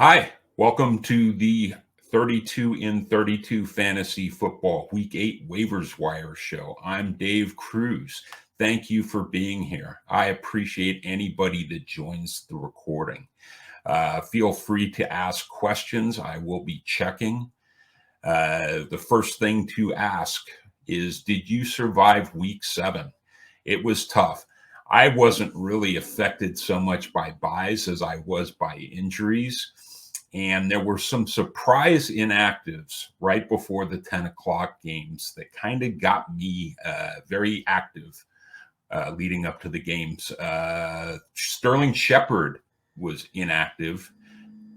Hi, welcome to the 32 in 32 Fantasy Football Week 8 Waivers Wire Show. I'm Dave Cruz. Thank you for being here. I appreciate anybody that joins the recording. Feel free to ask questions. I will be checking. The first thing to ask is, did you survive week 7? It was tough. I wasn't really affected so much by buys as I was by injuries. And there were some surprise inactives right before the 10 o'clock games that kind of got me very active leading up to the games. Sterling Shepard was inactive.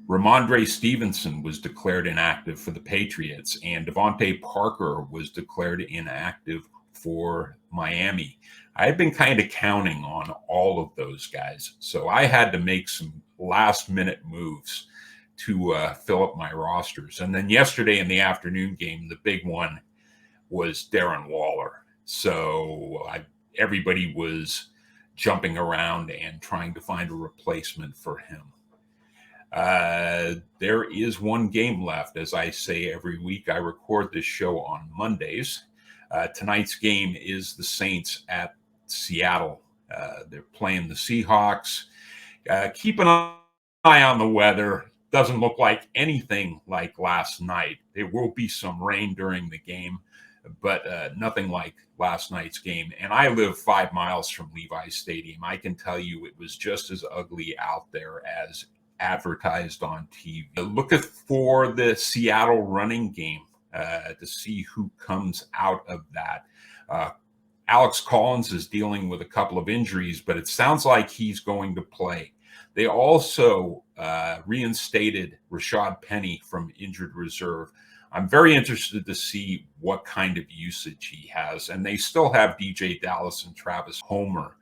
Ramondre Stevenson was declared inactive for the Patriots, and Devontae Parker was declared inactive for Miami. I had been kind of counting on all of those guys, so I had to make some last-minute moves to fill up my rosters. And then yesterday in the afternoon game, the big one was Darren Waller. So everybody was jumping around and trying to find a replacement for him. There is one game left. As I say every week, I record this show on Mondays. Tonight's game is the Saints at Seattle. They're playing the Seahawks. Keep an eye on the weather. Doesn't look like anything like last night. There will be some rain during the game, but nothing like last night's game. And I live 5 miles from Levi's Stadium. I can tell you it was just as ugly out there as advertised on TV. Look for the Seattle running game to see who comes out of that. Alex Collins is dealing with a couple of injuries, but it sounds like he's going to play. They also reinstated Rashad Penny from injured reserve. I'm very interested to see what kind of usage he has. And they still have DJ Dallas and Travis Homer.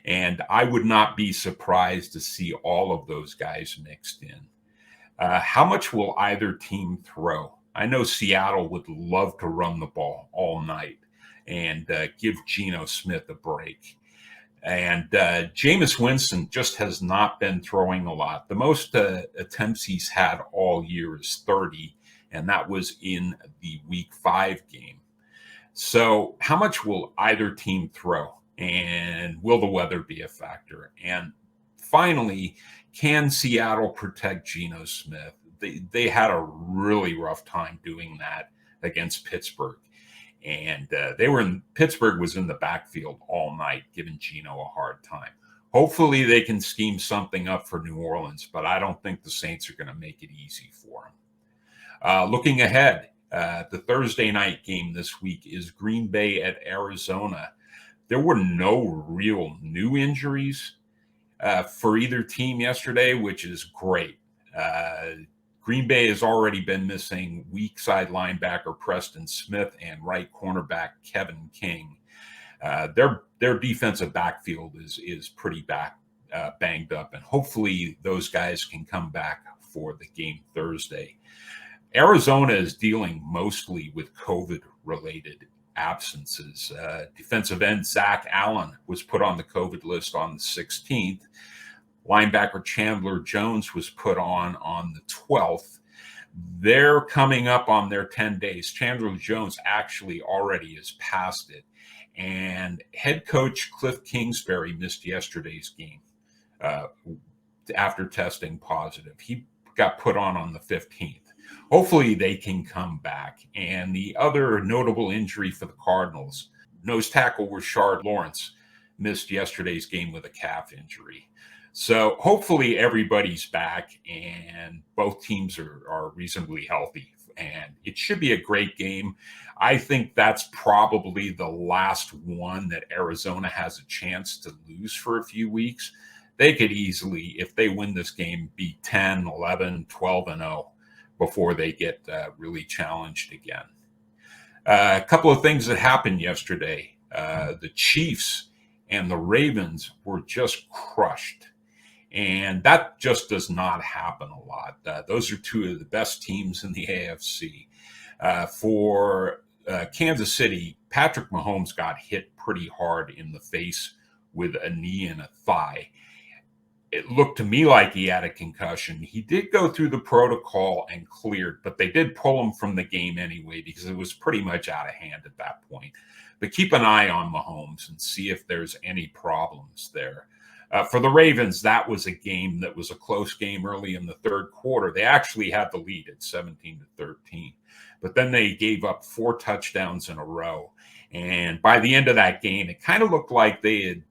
And I would not be surprised to see all of those guys mixed in. How much will either team throw? I know Seattle would love to run the ball all night and give Geno Smith a break. And Jameis Winston just has not been throwing a lot. The most attempts he's had all year is 30, and that was in the Week 5 game. So how much will either team throw? And will the weather be a factor? And finally, can Seattle protect Geno Smith? They had a really rough time doing that against Pittsburgh. And Pittsburgh was in the backfield all night, giving Geno a hard time. Hopefully they can scheme something up for New Orleans, but I don't think the Saints are going to make it easy for them. Looking ahead, the Thursday night game this week is Green Bay at Arizona. There were no real new injuries for either team yesterday, which is great. Green Bay has already been missing weak side linebacker Preston Smith and right cornerback Kevin King. Their defensive backfield is pretty banged up, and hopefully those guys can come back for the game Thursday. Arizona is dealing mostly with COVID-related absences. Defensive end Zach Allen was put on the COVID list on the 16th. Linebacker Chandler Jones was put on the 12th. They're coming up on their 10 days. Chandler Jones actually already has passed it. And head coach Cliff Kingsbury missed yesterday's game after testing positive. He got put on the 15th. Hopefully they can come back. And the other notable injury for the Cardinals, nose tackle Rashard Lawrence missed yesterday's game with a calf injury. So hopefully everybody's back and both teams are reasonably healthy. And it should be a great game. I think that's probably the last one that Arizona has a chance to lose for a few weeks. They could easily, if they win this game, be 10, 11, 12-0 before they get really challenged again. A couple of things that happened yesterday. The Chiefs and the Ravens were just crushed. And that just does not happen a lot. Those are two of the best teams in the AFC. For Kansas City, Patrick Mahomes got hit pretty hard in the face with a knee and a thigh. It looked to me like he had a concussion. He did go through the protocol and cleared, but they did pull him from the game anyway because it was pretty much out of hand at that point. But keep an eye on Mahomes and see if there's any problems there. For the Ravens, that was a game that was a close game early in the third quarter. They actually had the lead at 17-13, but then they gave up 4 touchdowns in a row. And by the end of that game, it kind of looked like they had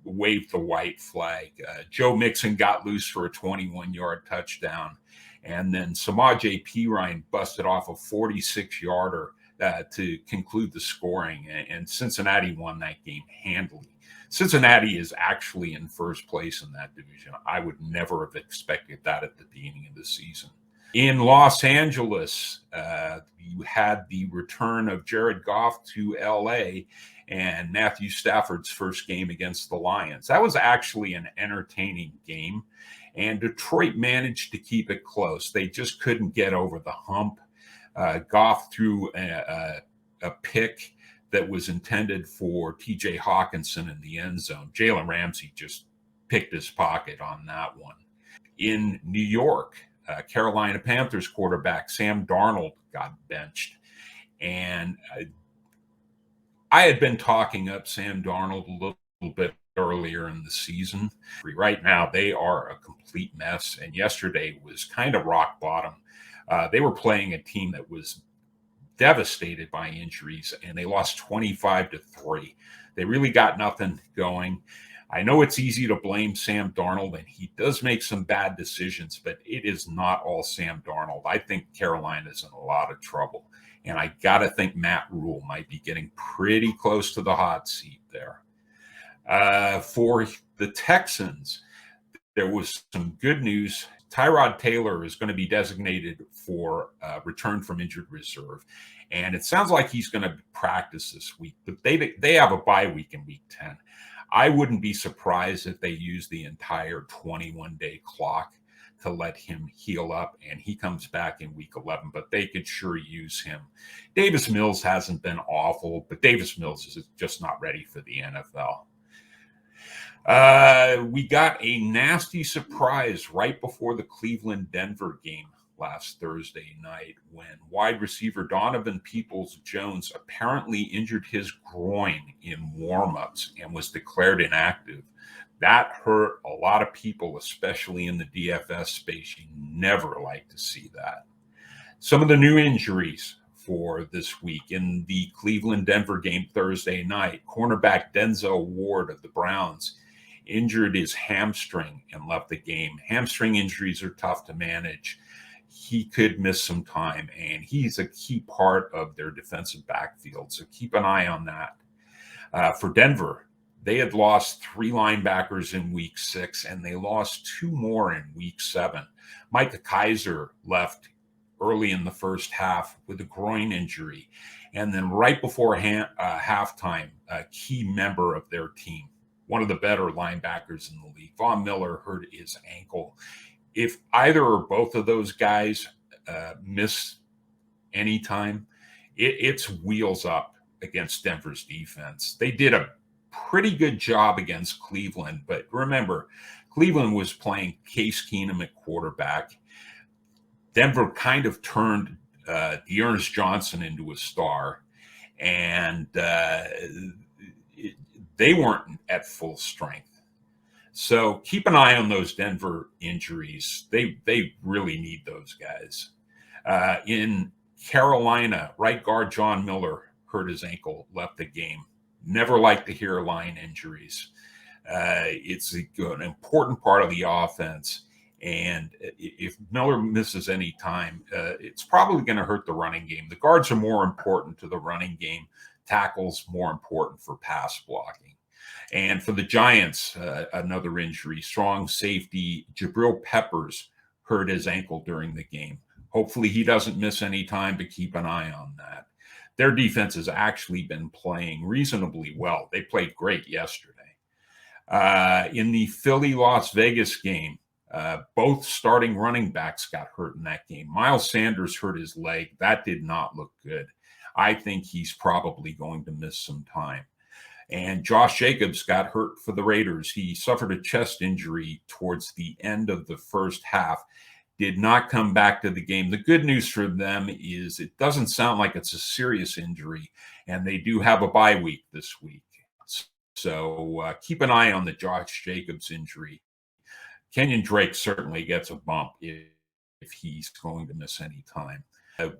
waved the white flag. Joe Mixon got loose for a 21-yard touchdown. And then Samaje Perine busted off a 46-yarder to conclude the scoring. And Cincinnati won that game handily. Cincinnati is actually in first place in that division. I would never have expected that at the beginning of the season. In Los Angeles, you had the return of Jared Goff to L.A., and Matthew Stafford's first game against the Lions. That was actually an entertaining game, and Detroit managed to keep it close. They just couldn't get over the hump. Goff threw a pick that was intended for T.J. Hawkinson in the end zone. Jalen Ramsey just picked his pocket on that one. In New York, Carolina Panthers quarterback Sam Darnold got benched, and I had been talking up Sam Darnold a little bit earlier in the season. Right now, they are a complete mess, and yesterday was kind of rock bottom. They were playing a team that was devastated by injuries, and they lost 25-3. They really got nothing going. I know it's easy to blame Sam Darnold, and he does make some bad decisions, but it is not all Sam Darnold. I think Carolina's in a lot of trouble, and I got to think Matt Rule might be getting pretty close to the hot seat there. For the Texans, there was some good news. Tyrod Taylor is going to be designated for return from injured reserve, and it sounds like he's going to practice this week, but they have a bye week in week 10. I wouldn't be surprised if they use the entire 21-day clock to let him heal up, and he comes back in week 11, but they could sure use him. Davis Mills hasn't been awful, but Davis Mills is just not ready for the NFL. We got a nasty surprise right before the Cleveland-Denver game last Thursday night when wide receiver Donovan Peoples-Jones apparently injured his groin in warm-ups and was declared inactive. That hurt a lot of people, especially in the DFS space. You never like to see that. Some of the new injuries for this week in the Cleveland-Denver game Thursday night, cornerback Denzel Ward of the Browns injured his hamstring and left the game. Hamstring injuries are tough to manage. He could miss some time, and he's a key part of their defensive backfield, so keep an eye on that. For Denver, they had lost 3 linebackers in week 6, and they lost 2 more in week 7. Micah Kaiser left early in the first half with a groin injury, and then right before halftime, a key member of their team, one of the better linebackers in the league, Von Miller, hurt his ankle. If either or both of those guys miss any time, it's wheels up against Denver's defense. They did a pretty good job against Cleveland, but remember, Cleveland was playing Case Keenum at quarterback. Denver kind of turned Dearness Johnson into a star, and they weren't at full strength. So keep an eye on those Denver injuries. They really need those guys. In Carolina, right guard John Miller hurt his ankle, left the game. Never like to hear line injuries. It's an important part of the offense. And if Miller misses any time, it's probably going to hurt the running game. The guards are more important to the running game. Tackles more important for pass blocking. And for the Giants, another injury. Strong safety Jabril Peppers hurt his ankle during the game. Hopefully he doesn't miss any time, but keep an eye on that. Their defense has actually been playing reasonably well. They played great yesterday. In the Philly-Las Vegas game, both starting running backs got hurt in that game. Miles Sanders hurt his leg. That did not look good. I think he's probably going to miss some time. And Josh Jacobs got hurt for the Raiders. He suffered a chest injury towards the end of the first half, did not come back to the game. The good news for them is it doesn't sound like it's a serious injury, and they do have a bye week this week. So keep an eye on the Josh Jacobs injury. Kenyon Drake certainly gets a bump if he's going to miss any time.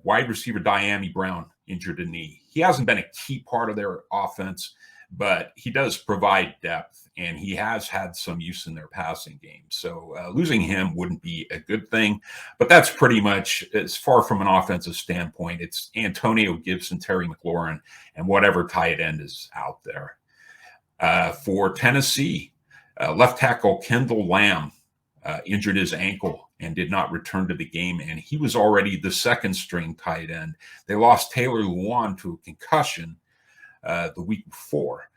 Wide receiver Diami Brown injured a knee. He hasn't been a key part of their offense, but he does provide depth, and he has had some use in their passing game. So losing him wouldn't be a good thing, but that's pretty much as far from an offensive standpoint. It's Antonio Gibson, Terry McLaurin, and whatever tight end is out there. For Tennessee, left tackle Kendall Lamb injured his ankle and did not return to the game, and he was already the second string tight end. They lost Taylor Lewan to a concussion the week before.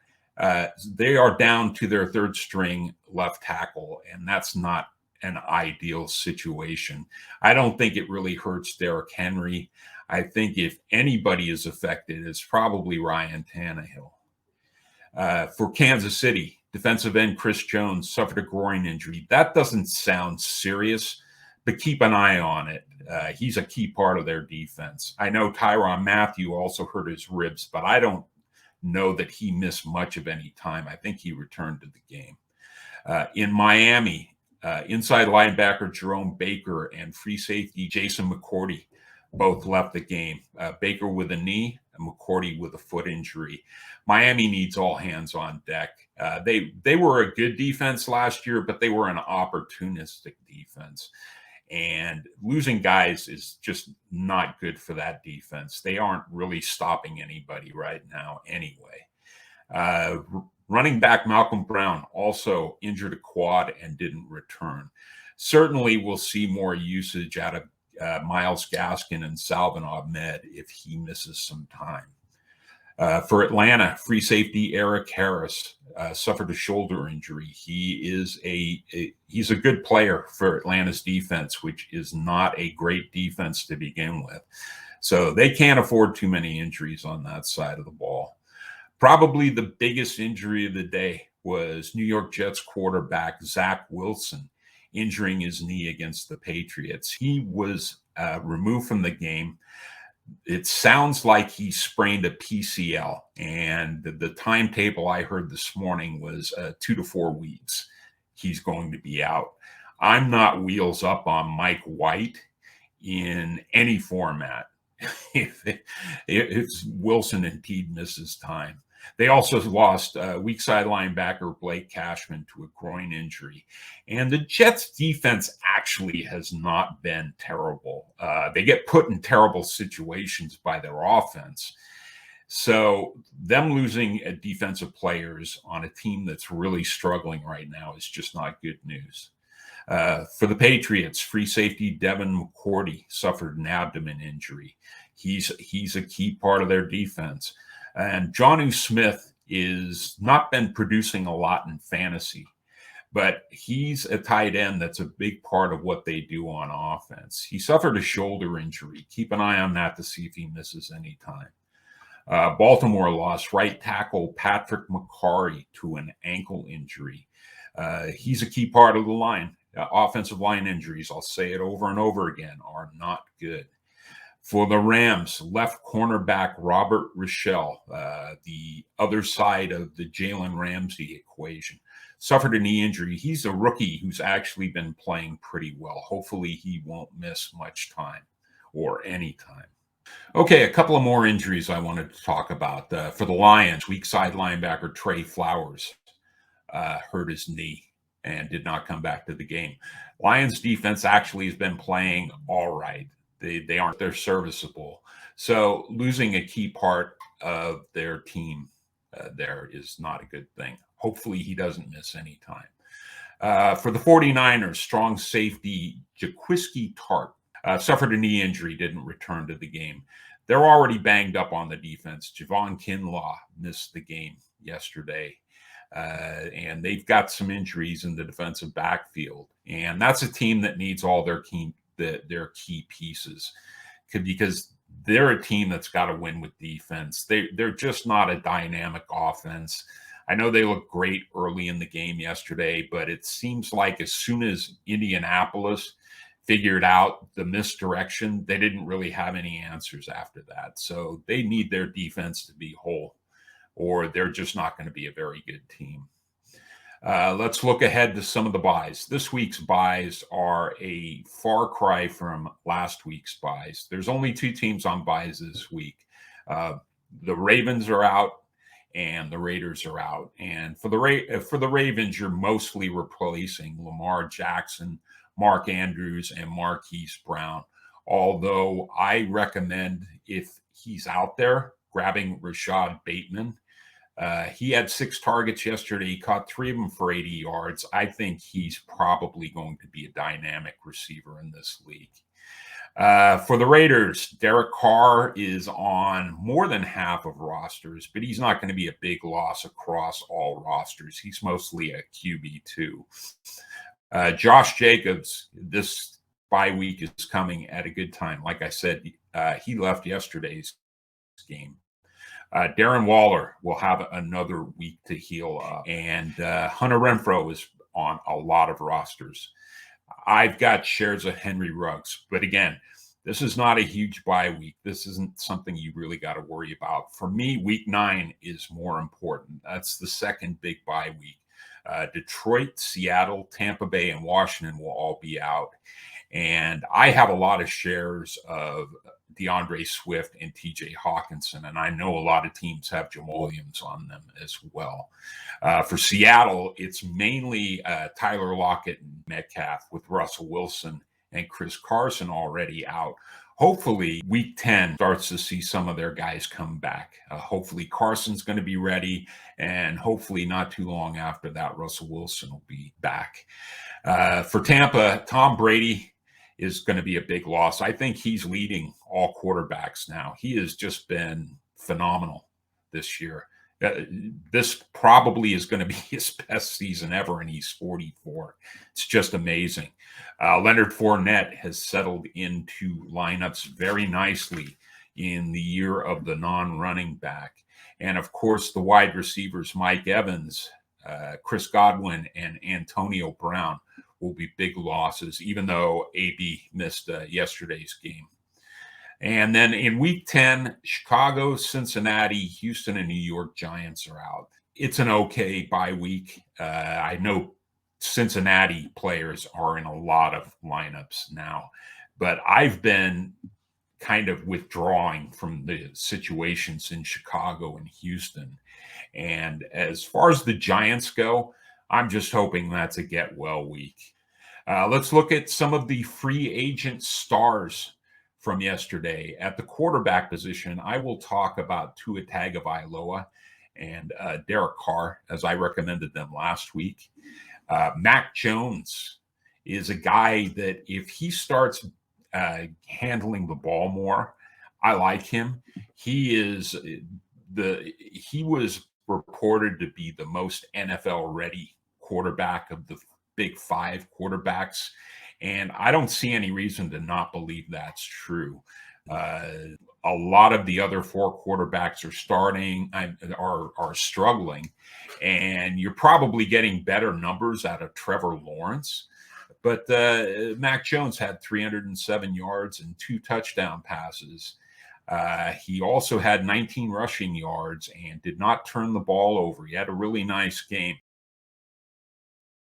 They are down to their third string left tackle, and that's not an ideal situation. I don't think it really hurts Derrick Henry. I think if anybody is affected, it's probably Ryan Tannehill. For Kansas City, defensive end Chris Jones suffered a groin injury. That doesn't sound serious, but keep an eye on it. He's a key part of their defense. I know Tyrann Mathieu also hurt his ribs, but I don't know that he missed much of any time. I think he returned to the game. In Miami, inside linebacker Jerome Baker and free safety Jason McCourty both left the game. Baker with a knee and McCourty with a foot injury. Miami needs all hands on deck. They were a good defense last year, but they were an opportunistic defense. And losing guys is just not good for that defense. They aren't really stopping anybody right now anyway. Running back Malcolm Brown also injured a quad and didn't return. Certainly we'll see more usage out of Myles Gaskin and Salvin Ahmed if he misses some time. For Atlanta, free safety Eric Harris suffered a shoulder injury. He's a good player for Atlanta's defense, which is not a great defense to begin with. So they can't afford too many injuries on that side of the ball. Probably the biggest injury of the day was New York Jets quarterback Zach Wilson injuring his knee against the Patriots. He was removed from the game. It sounds like he sprained a PCL, and the timetable I heard this morning was 2 to 4 weeks. He's going to be out. I'm not wheels up on Mike White in any format if Wilson indeed misses time. They also lost weak side linebacker Blake Cashman to a groin injury. And the Jets defense actually has not been terrible. They get put in terrible situations by their offense. So them losing defensive players on a team that's really struggling right now is just not good news. For the Patriots, free safety Devin McCourty suffered an abdomen injury. He's a key part of their defense. And Jonnu Smith is not been producing a lot in fantasy, but he's a tight end that's a big part of what they do on offense. He suffered a shoulder injury. Keep an eye on that to see if he misses any time. Baltimore lost right tackle Patrick McCarry to an ankle injury. He's a key part of the line. Offensive line injuries, I'll say it over and over again, are not good. For the Rams, left cornerback Robert Rochelle, the other side of the Jalen Ramsey equation, suffered a knee injury. He's a rookie who's actually been playing pretty well. Hopefully he won't miss much time or any time. Okay, a couple of more injuries I wanted to talk about. For the Lions, weak side linebacker Trey Flowers hurt his knee and did not come back to the game. Lions defense actually has been playing all right. They're serviceable. So losing a key part of their team there is not a good thing. Hopefully he doesn't miss any time. For the 49ers, strong safety Jaquiski Tartt suffered a knee injury, didn't return to the game. They're already banged up on the defense. Javon Kinlaw missed the game yesterday. And they've got some injuries in the defensive backfield. And that's a team that needs all their key pieces because they're a team that's got to win with defense. They're just not a dynamic offense. I know they looked great early in the game yesterday, but it seems like as soon as Indianapolis figured out the misdirection, they didn't really have any answers after that. So they need their defense to be whole, or they're just not going to be a very good team. Let's look ahead to some of the buys. This week's buys are a far cry from last week's buys. There's only 2 teams on buys this week. The Ravens are out and the Raiders are out. And for the Ravens, you're mostly replacing Lamar Jackson, Mark Andrews, and Marquise Brown. Although I recommend, if he's out there, grabbing Rashad Bateman. He had 6 targets yesterday. He caught 3 of them for 80 yards. I think he's probably going to be a dynamic receiver in this league. For the Raiders, Derek Carr is on more than half of rosters, but he's not going to be a big loss across all rosters. He's mostly a QB2. Josh Jacobs, this bye week is coming at a good time. Like I said, he left yesterday's game. Darren Waller will have another week to heal up, and Hunter Renfrow is on a lot of rosters. I've got shares of Henry Ruggs, but again, this is not a huge bye week. This isn't something you really got to worry about. For me, week 9 is more important. That's the second big bye week. Detroit, Seattle, Tampa Bay, and Washington will all be out. And I have a lot of shares of DeAndre Swift and TJ Hawkinson, and I know a lot of teams have Jamal Williams on them as well. For Seattle, it's mainly Tyler Lockett and Metcalf, with Russell Wilson and Chris Carson already out. Hopefully, week 10 starts to see some of their guys come back. Hopefully, Carson's going to be ready, and hopefully not too long after that, Russell Wilson will be back. For Tampa, Tom Brady is going to be a big loss. I think he's leading all quarterbacks now. He has just been phenomenal this year. This probably is going to be his best season ever, and he's 44. It's just amazing. Leonard Fournette has settled into lineups very nicely in the year of the non-running back. And, of course, the wide receivers, Mike Evans, Chris Godwin, and Antonio Brown, will be big losses, even though AB missed yesterday's game. And then in week 10, Chicago, Cincinnati, Houston, and New York Giants are out. It's an okay bye week. I know Cincinnati players are in a lot of lineups now, but I've been kind of withdrawing from the situations in Chicago and Houston. And as far as the Giants go, I'm just hoping that's a get well week. Let's look at some of the free agent stars from yesterday. At the quarterback position, I will talk about Tua Tagovailoa and Derek Carr, as I recommended them last week. Mac Jones is a guy that if he starts handling the ball more, I like him. He was reported to be the most NFL ready quarterback of the big 5 quarterbacks, and I don't see any reason to not believe that's true. A lot of the other 4 quarterbacks are struggling, and you're probably getting better numbers out of Trevor Lawrence. But Mac Jones had 307 yards and 2 touchdown passes. He also had 19 rushing yards and did not turn the ball over. He had a really nice game.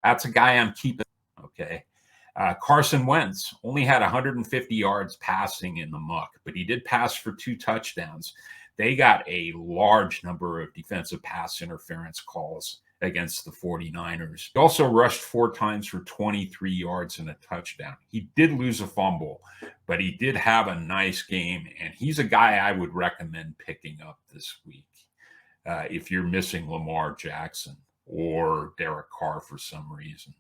That's a guy I'm keeping. Okay. Carson Wentz only had 150 yards passing in the muck, but he did pass for 2 touchdowns. They got a large number of defensive pass interference calls against the 49ers. He also rushed 4 times for 23 yards and a touchdown. He did lose a fumble, but he did have a nice game, and he's a guy I would recommend picking up this week if you're missing Lamar Jackson or Derek Carr for some reason.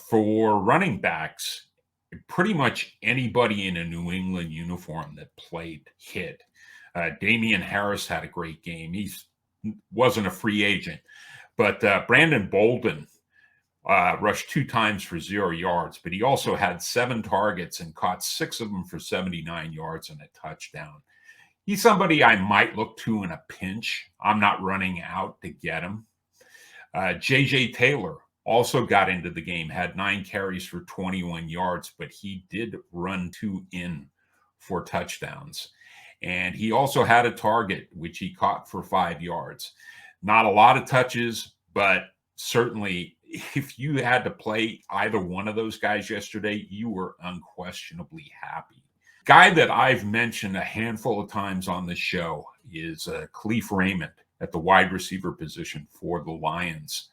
For running backs, pretty much anybody in a New England uniform that played hit. Damian Harris had a great game. He wasn't a free agent, but Brandon Bolden rushed 2 times for 0 yards, but he also had 7 targets and caught 6 of them for 79 yards and a touchdown. He's somebody I might look to in a pinch. I'm not running out to get him. J.J. Taylor also got into the game, had 9 carries for 21 yards, but he did run 2 in for touchdowns. And he also had a target, which he caught for 5 yards. Not a lot of touches, but certainly if you had to play either one of those guys yesterday, you were unquestionably happy. Guy that I've mentioned a handful of times on the show is Khalif Raymond at the wide receiver position for the Lions.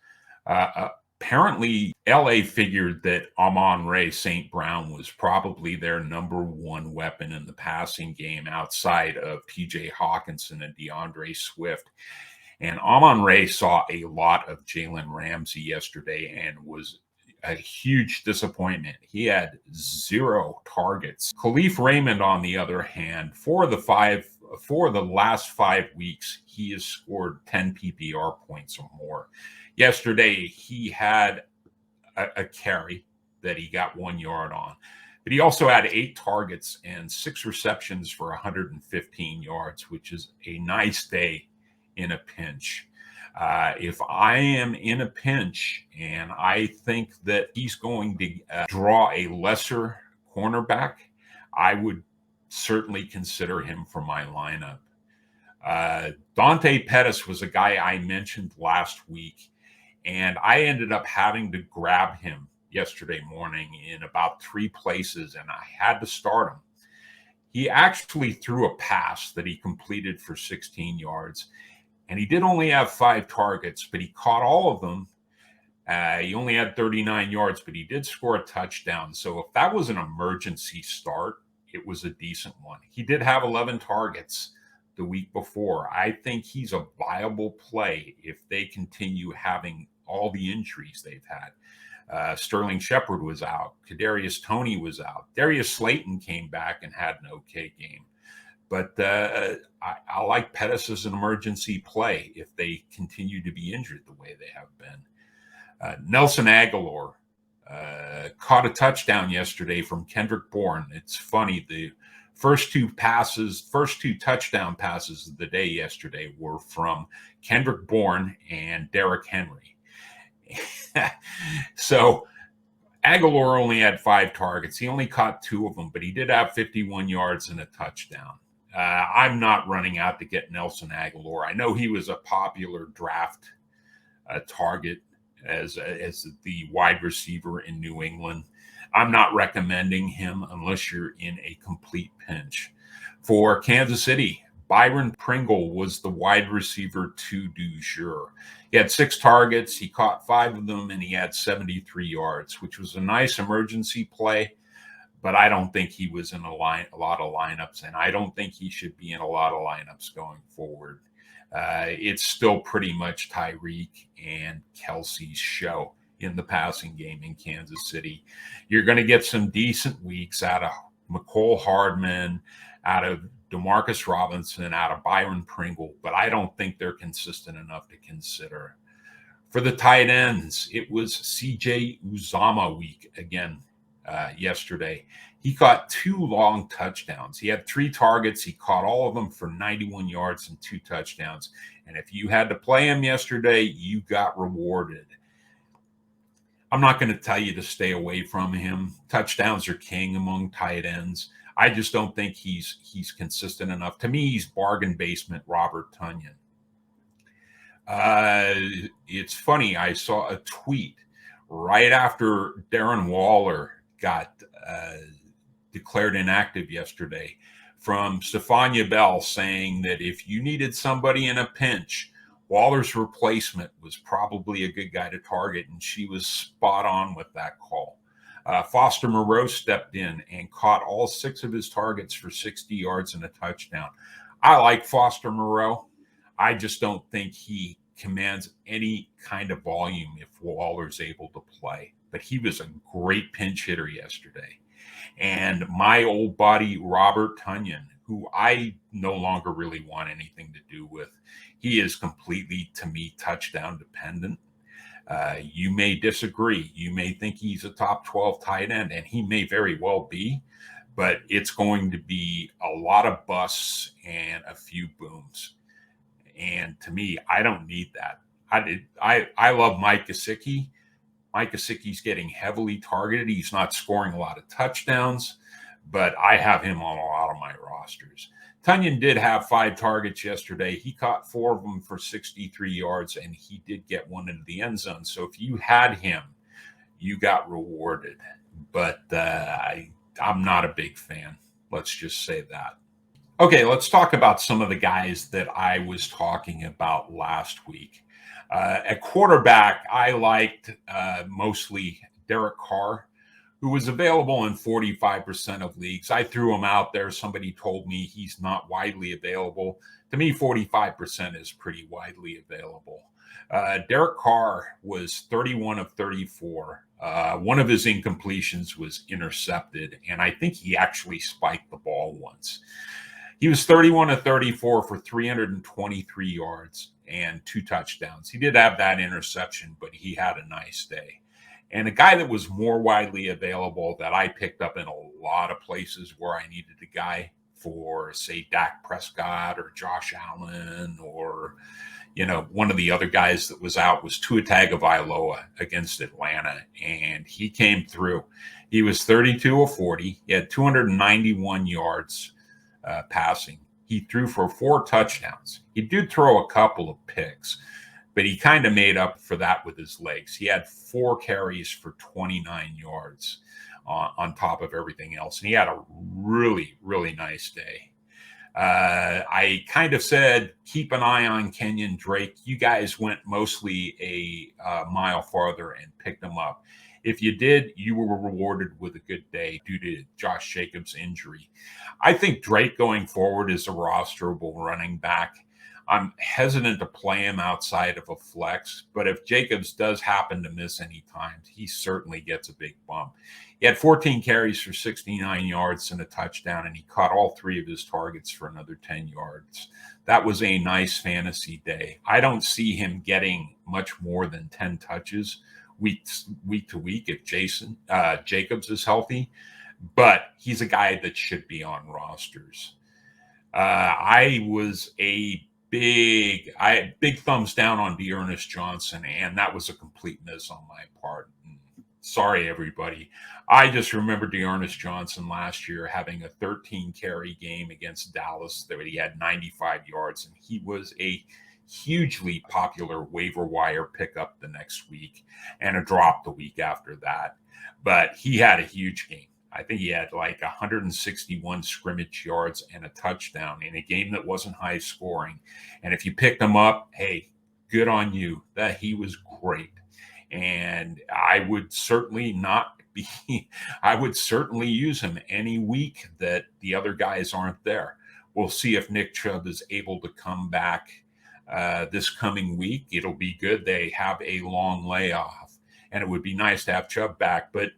Apparently, LA figured that Amon-Ra St. Brown was probably their number one weapon in the passing game outside of PJ Hawkinson and DeAndre Swift. And Amon-Ra saw a lot of Jalen Ramsey yesterday and was a huge disappointment. He had 0 targets. Khalif Raymond, on the other hand, for the last 5 weeks, he has scored 10 PPR points or more. Yesterday, he had a carry that he got 1 yard on, but he also had 8 targets and 6 receptions for 115 yards, which is a nice day in a pinch. If I am in a pinch and I think that he's going to draw a lesser cornerback, I would certainly consider him for my lineup. Dante Pettis was a guy I mentioned last week, and I ended up having to grab him yesterday morning in about 3 places, and I had to start him. He actually threw a pass that he completed for 16 yards, and he did only have 5 targets, but he caught all of them. He only had 39 yards, but he did score a touchdown. So if that was an emergency start, it was a decent one. He did have 11 targets the week before. I think he's a viable play if they continue having all the injuries they've had. Sterling Shepard was out. Kadarius Toney was out. Darius Slayton came back and had an okay game. But I like Pettis as an emergency play if they continue to be injured the way they have been. Nelson Aguilar caught a touchdown yesterday from Kendrick Bourne. It's funny, the first two touchdown passes of the day yesterday were from Kendrick Bourne and Derrick Henry. So Aguilar only had 5 targets. He only caught 2 of them, but he did have 51 yards and a touchdown. I'm not running out to get Nelson Aguilar. I know he was a popular draft target as the wide receiver in New England. I'm not recommending him unless you're in a complete pinch. For Kansas City, Byron Pringle was the wide receiver du jour. He had 6 targets. He caught 5 of them, and he had 73 yards, which was a nice emergency play. But I don't think he was in a lot of lineups, and I don't think he should be in a lot of lineups going forward. It's still pretty much Tyreek and Kelsey's show in the passing game in Kansas City. You're going to get some decent weeks out of McCole Hardman, out of Demarcus Robinson, out of Byron Pringle, but I don't think they're consistent enough to consider. For the tight ends, it was CJ Uzomah week again yesterday. He caught 2 long touchdowns. He had 3 targets. He caught all of them for 91 yards and 2 touchdowns. And if you had to play him yesterday, you got rewarded. I'm not going to tell you to stay away from him. Touchdowns are king among tight ends. I just don't think he's consistent enough. To me, he's bargain basement Robert Tonyan. It's funny. I saw a tweet right after Darren Waller got declared inactive yesterday from Stephania Bell saying that if you needed somebody in a pinch, Waller's replacement was probably a good guy to target, and she was spot on with that call. Foster Moreau stepped in and caught all 6 of his targets for 60 yards and a touchdown. I like Foster Moreau. I just don't think he commands any kind of volume if Waller's able to play. But he was a great pinch hitter yesterday. And my old buddy, Robert Tonyan, who I no longer really want anything to do with, he is completely, to me, touchdown dependent. You may disagree. You may think he's a top 12 tight end, and he may very well be, but it's going to be a lot of busts and a few booms. And to me, I don't need that. I love Mike Gesicki. Mike Gesicki's getting heavily targeted. He's not scoring a lot of touchdowns, but I have him on a lot of my rosters. Tunyon did have 5 targets yesterday. He caught 4 of them for 63 yards, and he did get one into the end zone. So if you had him, you got rewarded. But I'm not a big fan. Let's just say that. Okay, let's talk about some of the guys that I was talking about last week. At quarterback, I liked mostly Derek Carr, who was available in 45% of leagues. I threw him out there. Somebody told me he's not widely available. To me, 45% is pretty widely available. Derek Carr was 31 of 34. One of his incompletions was intercepted, and I think he actually spiked the ball once. He was 31 of 34 for 323 yards and 2 touchdowns. He did have that interception, but he had a nice day. And a guy that was more widely available that I picked up in a lot of places where I needed a guy for, say, Dak Prescott or Josh Allen or, one of the other guys that was out was Tua Tagovailoa against Atlanta, and he came through. He was 32 of 40. He had 291 yards passing. He threw for 4 touchdowns. He did throw a couple of picks, but he kind of made up for that with his legs. He had 4 carries for 29 yards on top of everything else. And he had a really, really nice day. I kind of said, keep an eye on Kenyon Drake. You guys went mostly a mile farther and picked him up. If you did, you were rewarded with a good day due to Josh Jacobs' injury. I think Drake going forward is a rosterable running back. I'm hesitant to play him outside of a flex, but if Jacobs does happen to miss any times, he certainly gets a big bump. He had 14 carries for 69 yards and a touchdown, and he caught all 3 of his targets for another 10 yards. That was a nice fantasy day. I don't see him getting much more than 10 touches week to week if Jacobs is healthy, but he's a guy that should be on rosters. I was a big thumbs down on Dearness Johnson, and that was a complete miss on my part. Sorry, everybody. I just remember Dearness Johnson last year having a 13 carry game against Dallas that he had 95 yards, and he was a hugely popular waiver wire pickup the next week and a drop the week after that. But he had a huge game. I think he had like 161 scrimmage yards and a touchdown in a game that wasn't high scoring. And if you picked him up, hey, good on you. That he was great. And I would certainly use him any week that the other guys aren't there. We'll see if Nick Chubb is able to come back this coming week. It'll be good. They have a long layoff, and it would be nice to have Chubb back. But,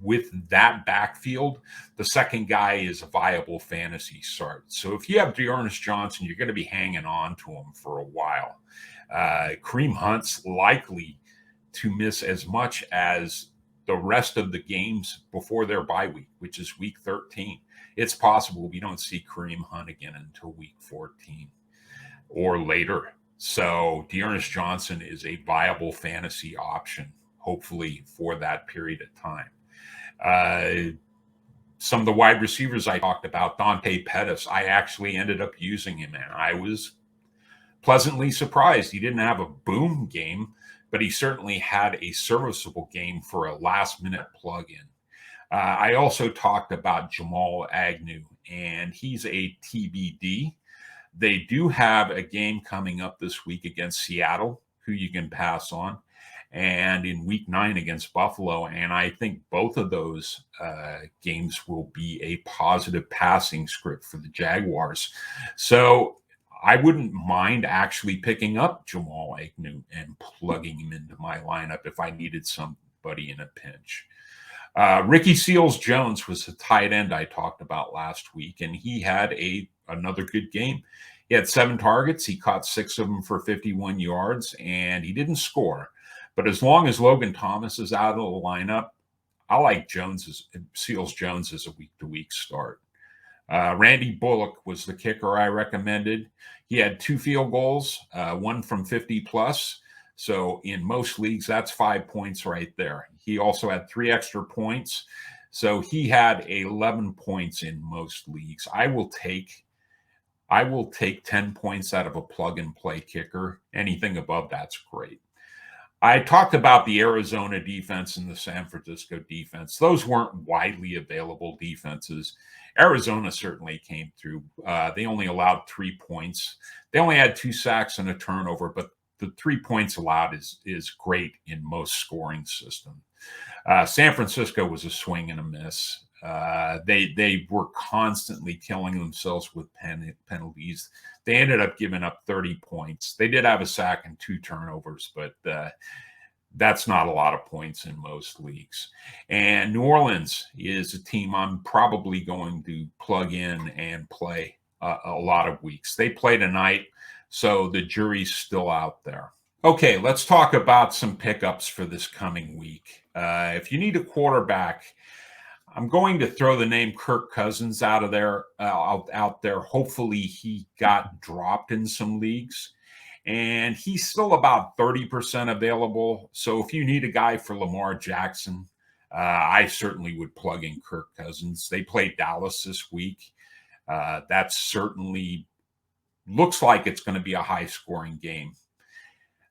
with that backfield, the second guy is a viable fantasy start. So if you have Dearness Johnson, you're going to be hanging on to him for a while. Kareem Hunt's likely to miss as much as the rest of the games before their bye week, which is week 13. It's possible we don't see Kareem Hunt again until week 14 or later. So Dearness Johnson is a viable fantasy option, hopefully for that period of time. Some of the wide receivers I talked about, Dante Pettis, I actually ended up using him, and I was pleasantly surprised. He didn't have a boom game, but he certainly had a serviceable game for a last-minute plug-in. I also talked about Jamal Agnew, and he's a TBD. They do have a game coming up this week against Seattle, who you can pass on, and in week 9 against Buffalo. And I think both of those games will be a positive passing script for the Jaguars. So I wouldn't mind actually picking up Jamal Agnew and plugging him into my lineup if I needed somebody in a pinch. Ricky Seals-Jones was the tight end I talked about last week, and he had another good game. He had 7 targets. He caught 6 of them for 51 yards, and he didn't score. But as long as Logan Thomas is out of the lineup, I like Seals Jones as a week-to-week start. Randy Bullock was the kicker I recommended. He had 2 field goals, one from 50 plus. So in most leagues, that's 5 points right there. He also had 3 extra points. So he had 11 points in most leagues. I will take 10 points out of a plug and play kicker. Anything above that's great. I talked about the Arizona defense and the San Francisco defense. Those weren't widely available defenses. Arizona certainly came through. They only allowed 3 points. They only had 2 sacks and a turnover, but the 3 points allowed is great in most scoring systems. San Francisco was a swing and a miss. They were constantly killing themselves with penalties. They ended up giving up 30 points. They did have a sack and 2 turnovers, but that's not a lot of points in most leagues. And New Orleans is a team I'm probably going to plug in and play a lot of weeks. They play tonight, so the jury's still out there. Okay, let's talk about some pickups for this coming week. If you need a quarterback, I'm going to throw the name Kirk Cousins out there. Hopefully, he got dropped in some leagues, and he's still about 30% available. So if you need a guy for Lamar Jackson, I certainly would plug in Kirk Cousins. They play Dallas this week. That certainly looks like it's going to be a high-scoring game.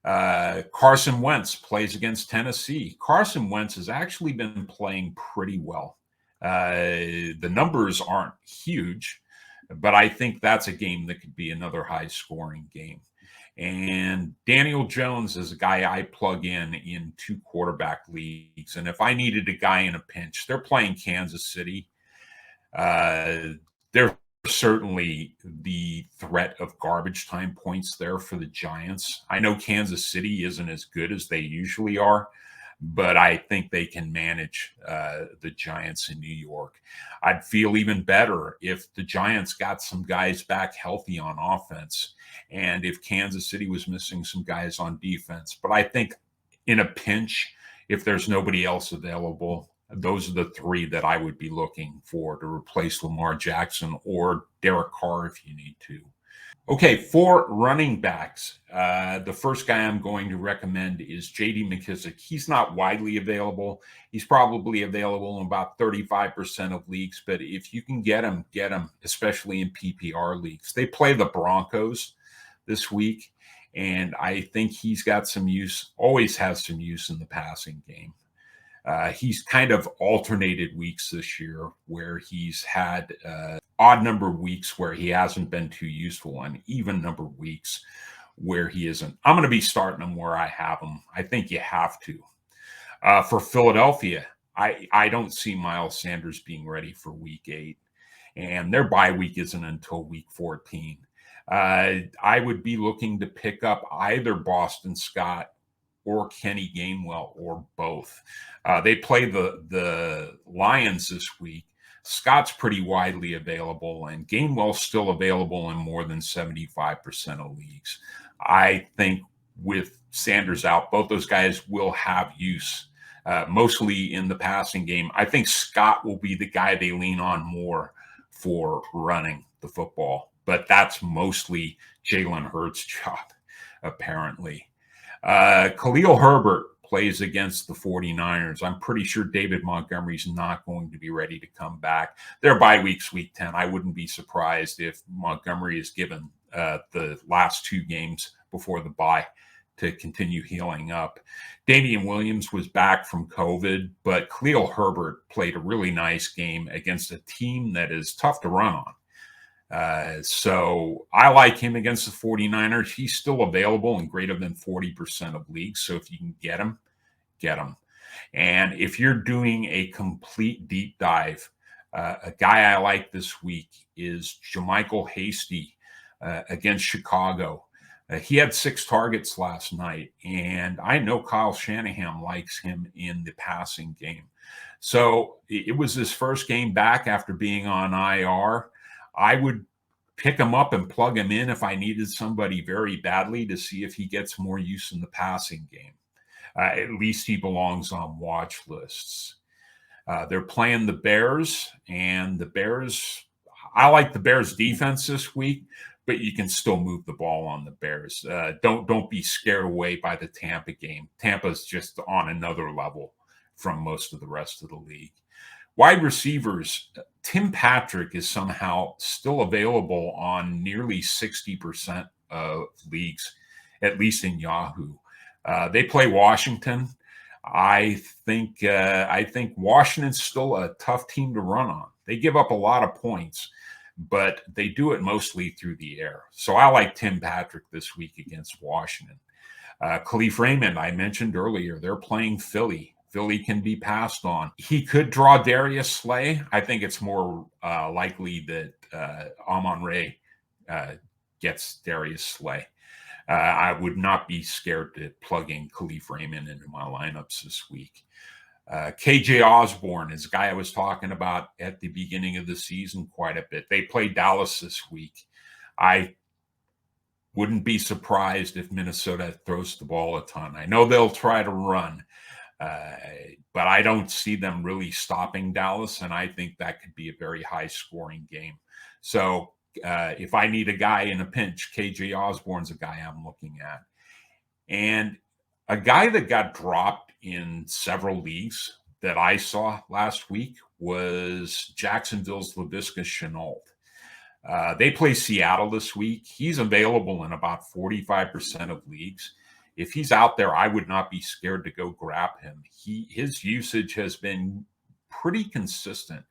Carson Wentz plays against Tennessee. Carson Wentz has actually been playing pretty well. The numbers aren't huge, but I think that's a game that could be another high-scoring game. And Daniel Jones is a guy I plug in 2 quarterback leagues. And if I needed a guy in a pinch, they're playing Kansas City. They're certainly the threat of garbage time points there for the Giants. I know Kansas City isn't as good as they usually are, but I think they can manage the Giants in New York. I'd feel even better if the Giants got some guys back healthy on offense and if Kansas City was missing some guys on defense. But I think in a pinch, if there's nobody else available, those are the 3 that I would be looking for to replace Lamar Jackson or Derek Carr if you need to. Okay, for running backs, the first guy I'm going to recommend is J.D. McKissick. He's not widely available. He's probably available in about 35% of leagues, but if you can get him, especially in PPR leagues. They play the Broncos this week, and I think he's got some use, always has some use in the passing game. He's kind of alternated weeks this year where he's had odd number of weeks where he hasn't been too useful and even number of weeks where he isn't. I'm going to be starting him where I have him. I think you have to. For Philadelphia, I don't see Miles Sanders being ready for week 8, and their bye week isn't until week 14. I would be looking to pick up either Boston Scott or Kenny Gainwell or both. They play the Lions this week. Scott's pretty widely available, and Gainwell's still available in more than 75% of leagues. I think with Sanders out, both those guys will have use, mostly in the passing game. I think Scott will be the guy they lean on more for running the football, but that's mostly Jalen Hurts' job, apparently. Khalil Herbert plays against the 49ers. I'm pretty sure David Montgomery's not going to be ready to come back. Their bye week's week 10. I wouldn't be surprised if Montgomery is given the last 2 games before the bye to continue healing up. Damian Williams was back from COVID, but Khalil Herbert played a really nice game against a team that is tough to run on. So I like him against the 49ers. He's still available in greater than 40% of leagues. So if you can get him, get him. And if you're doing a complete deep dive, a guy I like this week is Jermichael Hasty against Chicago. He had 6 targets last night, and I know Kyle Shanahan likes him in the passing game. So it was his first game back after being on IR. I would pick him up and plug him in if I needed somebody very badly to see if he gets more use in the passing game. At least he belongs on watch lists. They're playing the Bears, and the Bears, I like the Bears defense this week, but you can still move the ball on the Bears. Don't be scared away by the Tampa game. Tampa's just on another level from most of the rest of the league. Wide receivers, Tim Patrick is somehow still available on nearly 60% of leagues, at least in Yahoo. They play Washington. I think Washington's still a tough team to run on. They give up a lot of points, but they do it mostly through the air. So I like Tim Patrick this week against Washington. Khalif Raymond, I mentioned earlier, they're playing Philly. Philly can be passed on. He could draw Darius Slay. I think it's more likely that Amon-Ra gets Darius Slay. I would not be scared to plug in Khalif Raymond into my lineups this week. KJ Osborne is a guy I was talking about at the beginning of the season quite a bit. They play Dallas this week. I wouldn't be surprised if Minnesota throws the ball a ton. I know they'll try to run, but I don't see them really stopping Dallas, and I think that could be a very high-scoring game. So if I need a guy in a pinch, KJ Osborne's a guy I'm looking at. And a guy that got dropped in several leagues that I saw last week was Jacksonville's Laviska Shenault. They play Seattle this week. He's available in about 45% of leagues. If he's out there, I would not be scared to go grab him. His usage has been pretty consistent,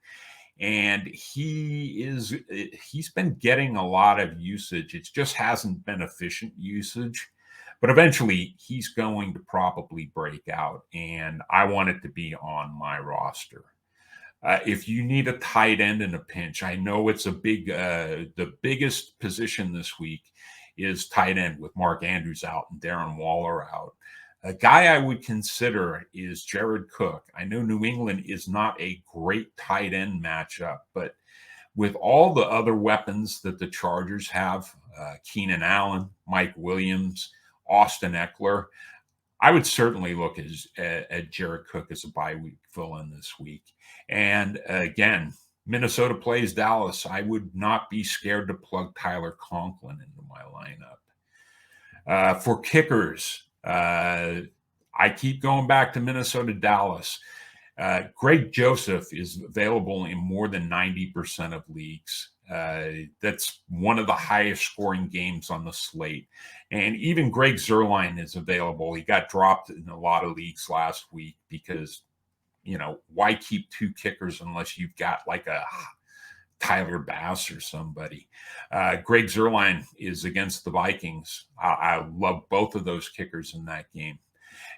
and he's been getting a lot of usage. It just hasn't been efficient usage, but eventually he's going to probably break out, and I want it to be on my roster. If you need a tight end in a pinch, I know it's the biggest position this week is tight end with Mark Andrews out and Darren Waller out. A guy I would consider is Jared Cook. I know New England is not a great tight end matchup, but with all the other weapons that the Chargers have, Keenan Allen, Mike Williams, Austin Eckler, I would certainly look at Jared Cook as a bye week fill-in this week. And again, Minnesota plays Dallas. I would not be scared to plug Tyler Conklin into my lineup. For kickers, I keep going back to Minnesota-Dallas. Greg Joseph is available in more than 90% of leagues. That's one of the highest scoring games on the slate. And even Greg Zuerlein is available. He got dropped in a lot of leagues last week because, why keep two kickers unless you've got like a Tyler Bass or somebody. Greg Zuerlein is against the Vikings. I love both of those kickers in that game.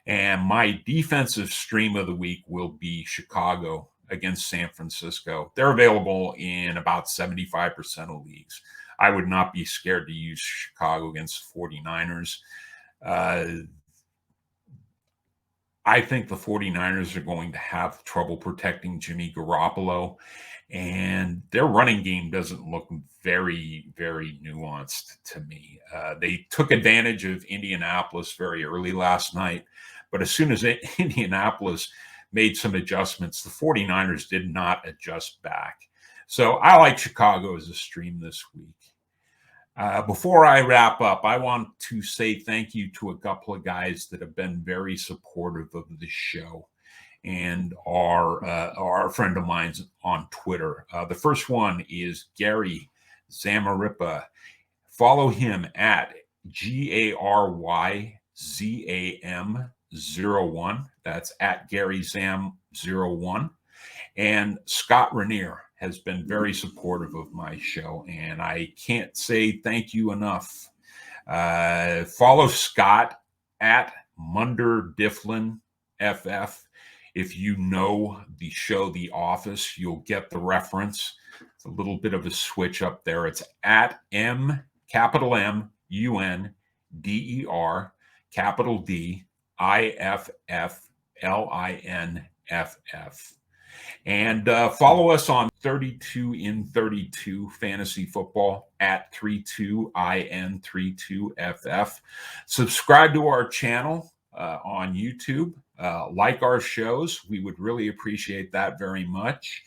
And my defensive stream of the week will be Chicago against San Francisco. They're available in about 75% of leagues. I would not be scared to use Chicago against 49ers. I think the 49ers are going to have trouble protecting Jimmy Garoppolo, and their running game doesn't look very, very nuanced to me. They took advantage of Indianapolis very early last night, but as soon as Indianapolis made some adjustments, the 49ers did not adjust back. So I like Chicago as a stream this week. Before I wrap up, I want to say thank you to a couple of guys that have been very supportive of the show and are a friend of mine on Twitter. The first one is Gary Zamaripa. Follow him at GaryZam01. That's at GaryZam01. And Scott Rainier has been very supportive of my show, and I can't say thank you enough. Follow Scott at Munder Difflin FF. If you know the show The Office, you'll get the reference. It's a little bit of a switch up there. It's at capital M, UNDER, capital D, IFFLINFF. And follow us on 32 in 32 Fantasy Football at 32IN32FF. Subscribe to our channel on YouTube. Like our shows. We would really appreciate that very much.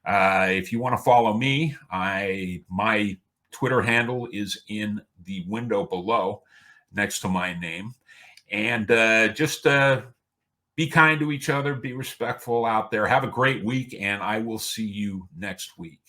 If you want to follow me, my Twitter handle is in the window below next to my name. And just be kind to each other, be respectful out there. Have a great week, and I will see you next week.